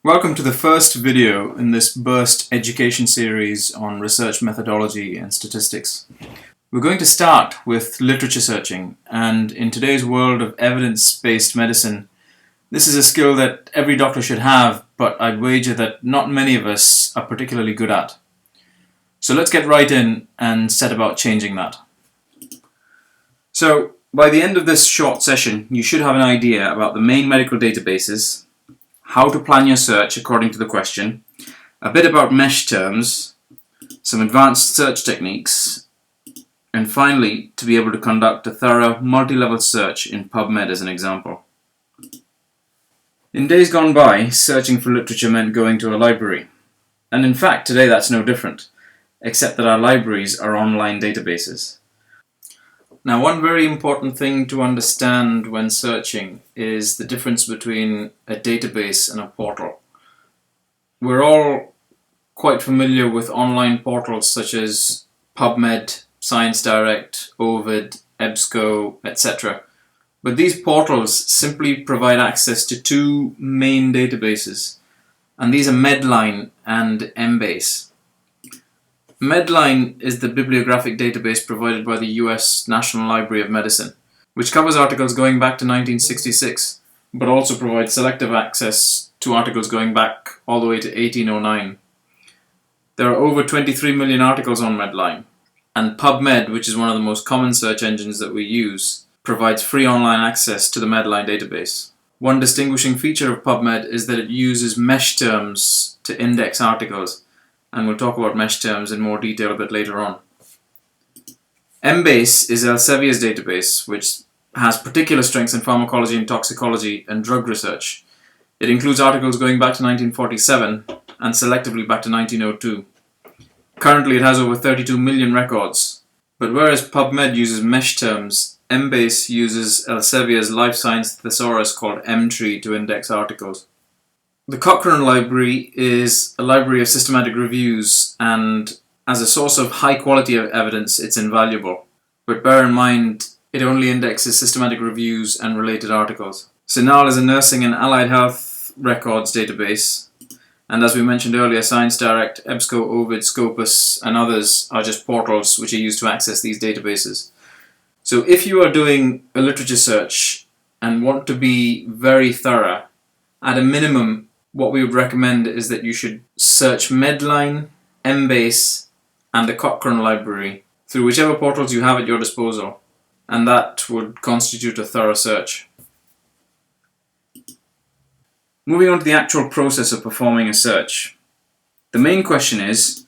Welcome to the first video in this burst education series on research methodology and statistics. We're going to start with literature searching, and in today's world of evidence-based medicine, this is a skill that every doctor should have, but I'd wager that not many of us are particularly good at. So let's get right in and set about changing that. So by the end of this short session, you should have an idea about the main medical databases, how to plan your search according to the question, a bit about mesh terms, some advanced search techniques, and finally to be able to conduct a thorough multi-level search in PubMed as an example. In days gone by, searching for literature meant going to a library, and in fact today that's no different, except that our libraries are online databases. Now, one very important thing to understand when searching is the difference between a database and a portal. We're all quite familiar with online portals such as PubMed, ScienceDirect, Ovid, EBSCO, etc. But these portals simply provide access to two main databases, and these are Medline and Embase. Medline is the bibliographic database provided by the US National Library of Medicine, which covers articles going back to 1966, but also provides selective access to articles going back all the way to 1809. There are over 23 million articles on Medline, and PubMed, which is one of the most common search engines that we use, provides free online access to the Medline database. One distinguishing feature of PubMed is that it uses mesh terms to index articles, and we'll talk about mesh terms in more detail a bit later on. Embase is Elsevier's database, which has particular strengths in pharmacology and toxicology and drug research. It includes articles going back to 1947 and selectively back to 1902. Currently it has over 32 million records, but whereas PubMed uses mesh terms, Embase uses Elsevier's life science thesaurus called Mtree to index articles. The Cochrane Library is a library of systematic reviews, and as a source of high quality evidence it's invaluable. But bear in mind, it only indexes systematic reviews and related articles. CINAHL is a nursing and allied health records database, and as we mentioned earlier, ScienceDirect, EBSCO, Ovid, Scopus and others are just portals which are used to access these databases. So if you are doing a literature search and want to be very thorough, at a minimum what we would recommend is that you should search Medline, Embase and the Cochrane Library through whichever portals you have at your disposal, and that would constitute a thorough search. Moving on to the actual process of performing a search. The main question is,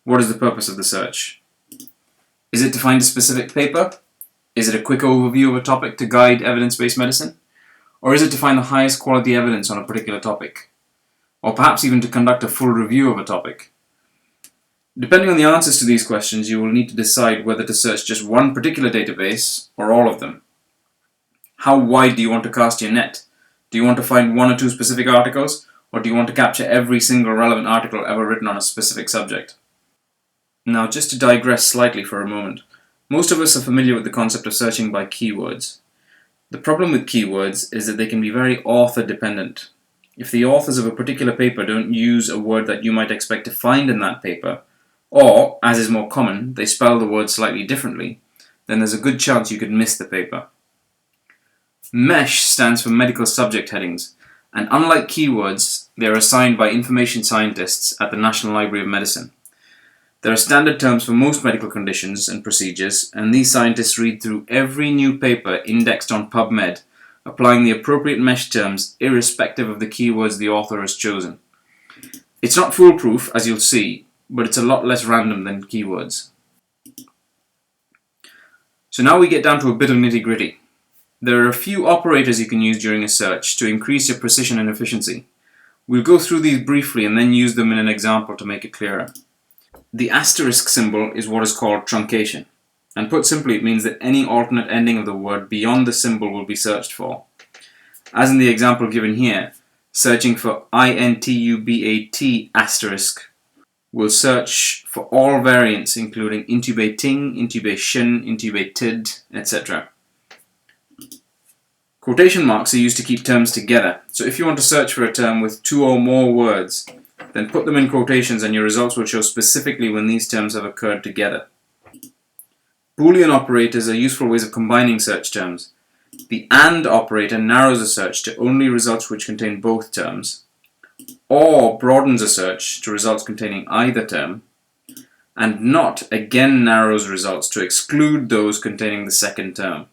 what is the purpose of the search? Is it to find a specific paper? Is it a quick overview of a topic to guide evidence-based medicine? Or is it to find the highest quality evidence on a particular topic? Or perhaps even to conduct a full review of a topic? Depending on the answers to these questions, you will need to decide whether to search just one particular database or all of them. How wide do you want to cast your net? Do you want to find one or two specific articles, or do you want to capture every single relevant article ever written on a specific subject? Now, just to digress slightly for a moment, most of us are familiar with the concept of searching by keywords. The problem with keywords is that they can be very author dependent. If the authors of a particular paper don't use a word that you might expect to find in that paper, or, as is more common, they spell the word slightly differently, then there's a good chance you could miss the paper. MESH stands for medical subject headings, and unlike keywords, they are assigned by information scientists at the National Library of Medicine. There are standard terms for most medical conditions and procedures, and these scientists read through every new paper indexed on PubMed, applying the appropriate mesh terms irrespective of the keywords the author has chosen. It's not foolproof, as you'll see, but it's a lot less random than keywords. So now we get down to a bit of nitty-gritty. There are a few operators you can use during a search to increase your precision and efficiency. We'll go through these briefly and then use them in an example to make it clearer. The asterisk symbol is what is called truncation, and put simply it means that any alternate ending of the word beyond the symbol will be searched for. As in the example given here, searching for intubat asterisk will search for all variants including intubating, intubation, intubated, etc. Quotation marks are used to keep terms together. So if you want to search for a term with 2 or more words, then put them in quotations and your results will show specifically when these terms have occurred together. Boolean operators are useful ways of combining search terms. The AND operator narrows a search to only results which contain both terms, or broadens a search to results containing either term, and NOT again narrows results to exclude those containing the second term.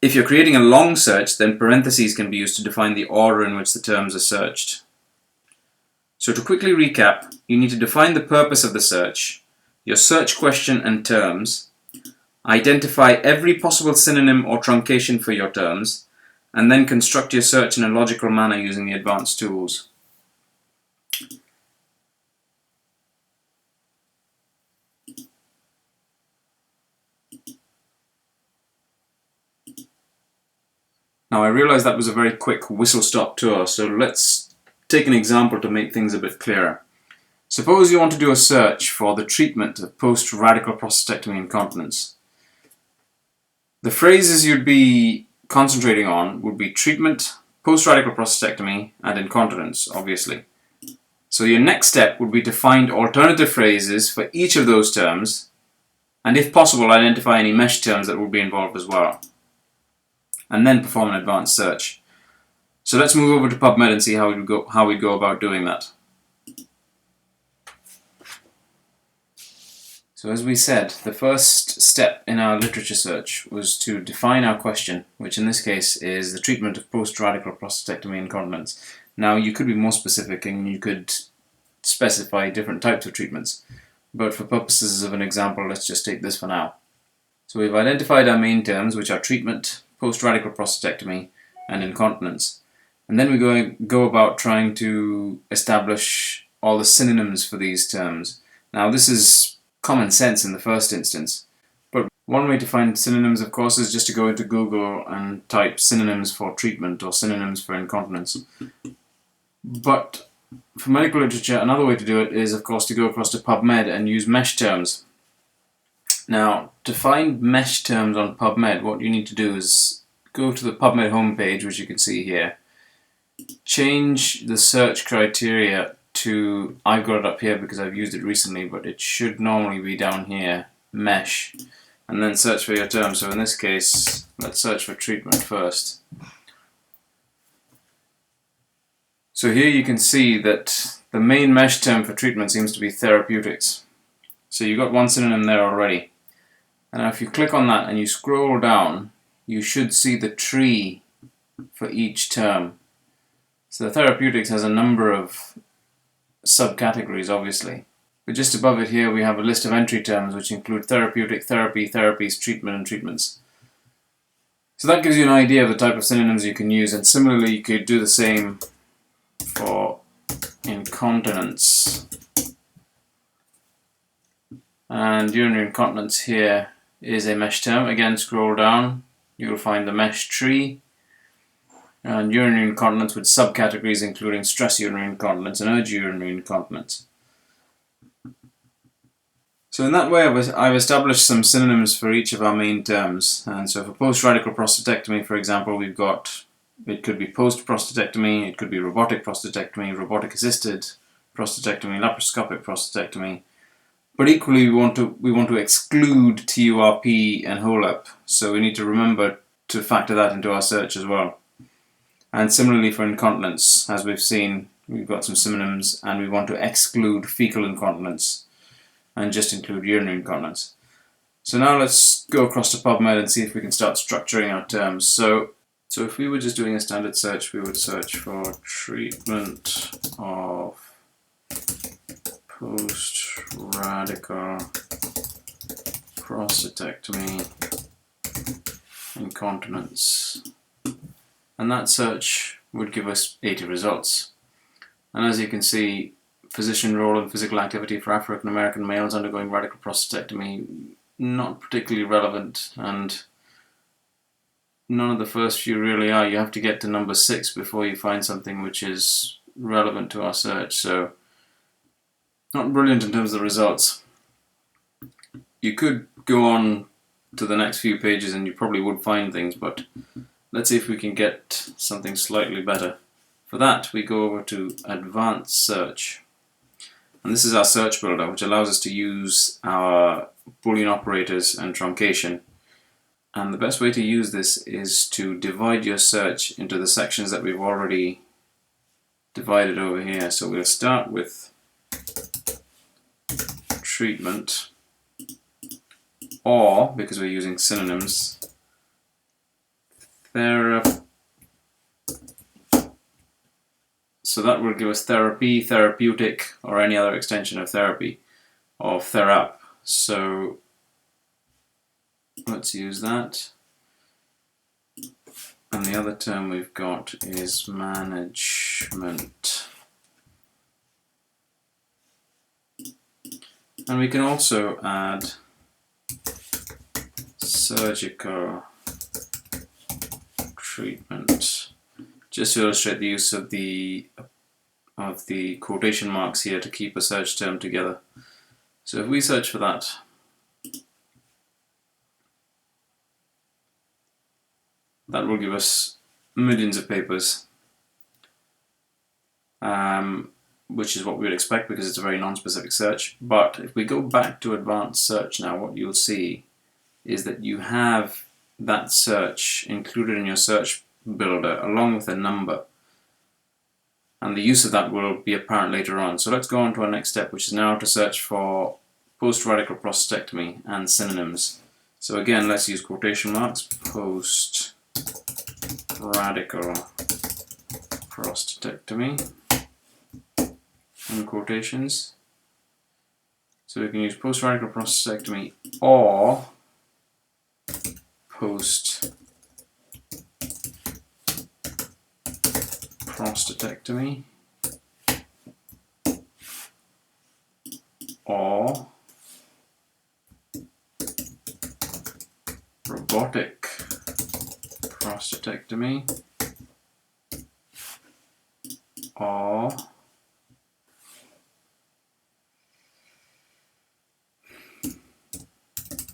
If you're creating a long search, then parentheses can be used to define the order in which the terms are searched. So to quickly recap, you need to define the purpose of the search, your search question and terms, identify every possible synonym or truncation for your terms, and then construct your search in a logical manner using the advanced tools. Now I realize that was a very quick whistle-stop tour, so let's take an example to make things a bit clearer. Suppose you want to do a search for the treatment of post-radical prostatectomy incontinence. The phrases you'd be concentrating on would be treatment, post-radical prostatectomy, and incontinence, obviously. So your next step would be to find alternative phrases for each of those terms, and if possible identify any mesh terms that would be involved as well, and then perform an advanced search. So let's move over to PubMed and see how we'd go about doing that. So as we said, the first step in our literature search was to define our question, which in this case is the treatment of post-radical prostatectomy incontinence. Now you could be more specific and you could specify different types of treatments, but for purposes of an example, let's just take this for now. So we've identified our main terms, which are treatment, post-radical prostatectomy, and incontinence. And then we go about trying to establish all the synonyms for these terms. Now this is common sense in the first instance, but one way to find synonyms, of course, is just to go into Google and type synonyms for treatment or synonyms for incontinence. But for medical literature, another way to do it is, of course, to go across to PubMed and use mesh terms. Now, to find mesh terms on PubMed, what you need to do is go to the PubMed homepage, which you can see here, change the search criteria to, I've got it up here because I've used it recently, but it should normally be down here, mesh, and then search for your term. So in this case, let's search for treatment first. So here you can see that the main mesh term for treatment seems to be therapeutics. So you've got one synonym there already. And now if you click on that and you scroll down, you should see the tree for each term. So the therapeutics has a number of subcategories, obviously. But just above it here we have a list of entry terms which include therapeutic, therapy, therapies, treatment, and treatments. So that gives you an idea of the type of synonyms you can use, and similarly you could do the same for incontinence. And urinary incontinence here is a mesh term. Again, scroll down, you'll find the mesh tree, and urinary incontinence with subcategories including stress urinary incontinence and urge urinary incontinence. So in that way I've established some synonyms for each of our main terms. And so for post-radical prostatectomy, for example, it could be post-prostatectomy, it could be robotic prostatectomy, robotic-assisted prostatectomy, laparoscopic prostatectomy. But equally, we want to exclude TURP and HOLEP, so we need to remember to factor that into our search as well. And similarly for incontinence, as we've seen, we've got some synonyms, and we want to exclude fecal incontinence and just include urinary incontinence. So now let's go across to PubMed and see if we can start structuring our terms. So if we were just doing a standard search, we would search for treatment of post-radical prostatectomy incontinence, and that search would give us 80 results. And as you can see, physician role and physical activity for African American males undergoing radical prostatectomy, not particularly relevant, and none of the first few really are. You have to get to number 6 before you find something which is relevant to our search, so not brilliant in terms of the results. You could go on to the next few pages and you probably would find things, but let's see if we can get something slightly better. For that, we go over to Advanced Search. And this is our search builder, which allows us to use our Boolean operators and truncation. And the best way to use this is to divide your search into the sections that we've already divided over here. So we'll start with treatment, or, because we're using synonyms, so that will give us therapy, therapeutic, or any other extension of therapy, or therap. So let's use that. And the other term we've got is management. And we can also add surgical treatment, just to illustrate the use of the quotation marks here to keep a search term together. So if we search for that, that will give us millions of papers, which is what we would expect because it's a very non-specific search. But if we go back to Advanced Search now, what you'll see is that you have that search included in your search builder along with a number. And the use of that will be apparent later on. So let's go on to our next step, which is now to search for post-radical prostatectomy and synonyms. So again, let's use quotation marks, post-radical prostatectomy, in quotations. So we can use post-radical prostatectomy or post-prostatectomy or robotic prostatectomy or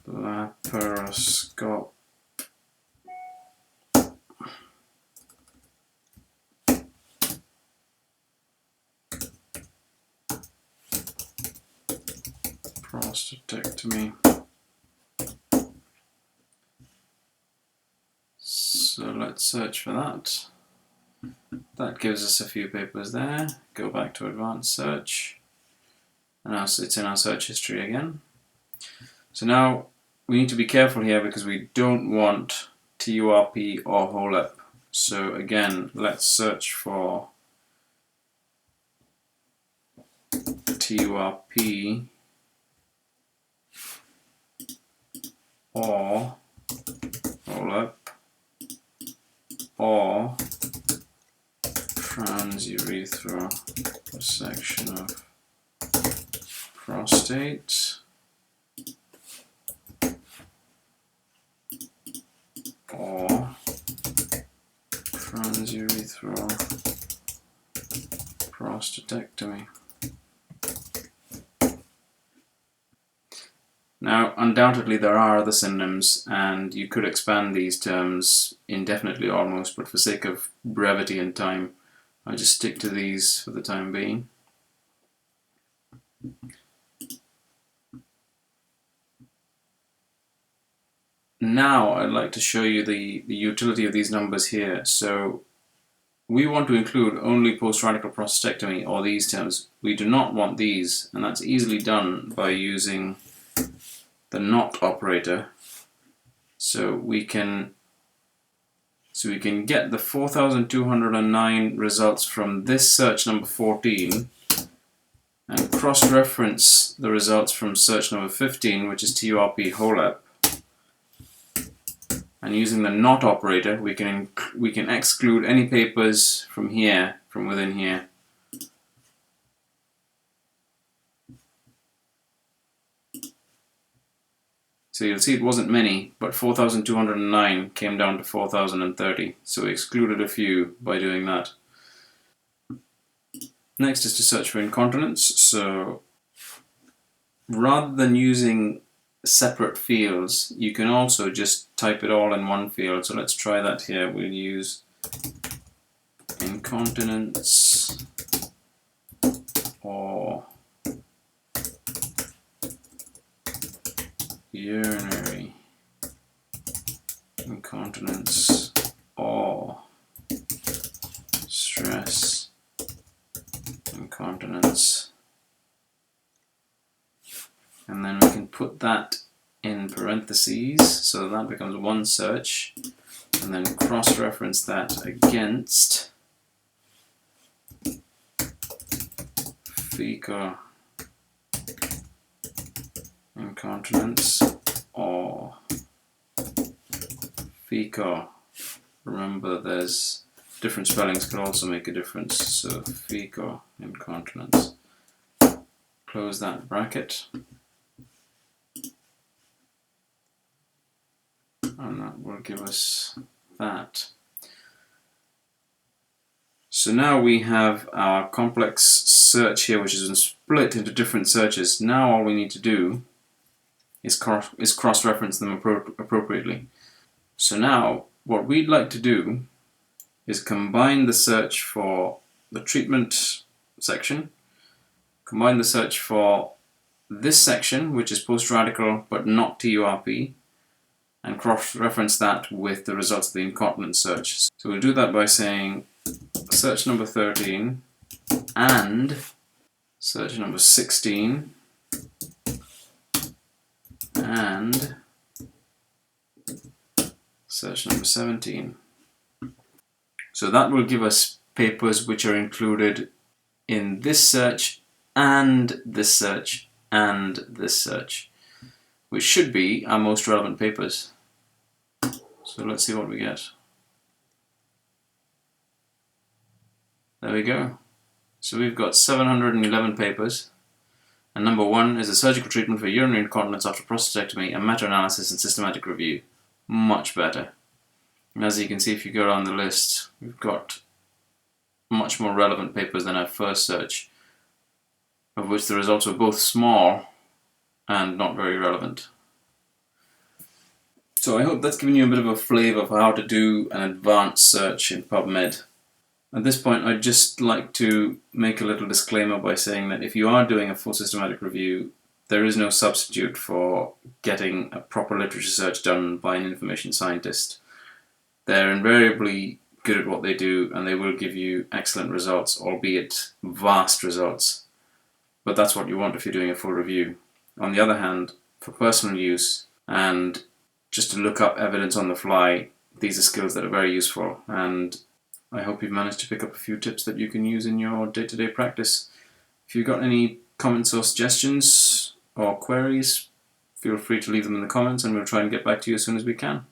laparoscopic prostatectomy. So let's search for that. That gives us a few papers there. Go back to Advanced Search. And now it's in our search history again. So now we need to be careful here because we don't want TURP or HOLEP. So again, let's search for TURP or HOLEP or transurethral resection of prostate or transurethral prostatectomy. Now, undoubtedly there are other synonyms and you could expand these terms indefinitely almost, but for sake of brevity and time, I'll just stick to these for the time being. Now I'd like to show you the utility of these numbers here. So we want to include only post-radical prostatectomy or these terms. We do not want these, and that's easily done by using the not operator. So we can get the 4,209 results from this search number 14 and cross-reference the results from search number 15, which is TURP HOLEP. And using the not operator, we can exclude any papers from here, from within here. So you'll see it wasn't many, but 4,209 came down to 4,030. So we excluded a few by doing that. Next is to search for incontinence. So rather than using separate fields, you can also just type it all in one field. So let's try that here. We'll use incontinence or urinary incontinence or stress incontinence, and then we can put that in parentheses so that becomes one search, and then cross-reference that against fecal incontinence or fecal. Remember, there's different spellings can also make a difference, so fecal incontinence. Close that bracket, and that will give us that. So now we have our complex search here, which has been split into different searches. Now all we need to do is cross-reference them appropriately. So now what we'd like to do is combine the search for the treatment section, combine the search for this section, which is post-radical but not TURP, and cross-reference that with the results of the incontinence search. So we'll do that by saying search number 13 and search number 16 and search number 17. So that will give us papers which are included in this search and this search and this search, which should be our most relevant papers. So let's see what we get. There we go. So we've got 711 papers, and number 1 is a surgical treatment for urinary incontinence after prostatectomy, a meta-analysis and systematic review. Much better. And as you can see, if you go down the list, we've got much more relevant papers than our first search, of which the results were both small and not very relevant. So I hope that's given you a bit of a flavour for how to do an advanced search in PubMed. At this point, I'd just like to make a little disclaimer by saying that if you are doing a full systematic review, there is no substitute for getting a proper literature search done by an information scientist. They're invariably good at what they do, and they will give you excellent results, albeit vast results. But that's what you want if you're doing a full review. On the other hand, for personal use and just to look up evidence on the fly, these are skills that are very useful, and I hope you've managed to pick up a few tips that you can use in your day-to-day practice. If you've got any comments or suggestions or queries, feel free to leave them in the comments and we'll try and get back to you as soon as we can.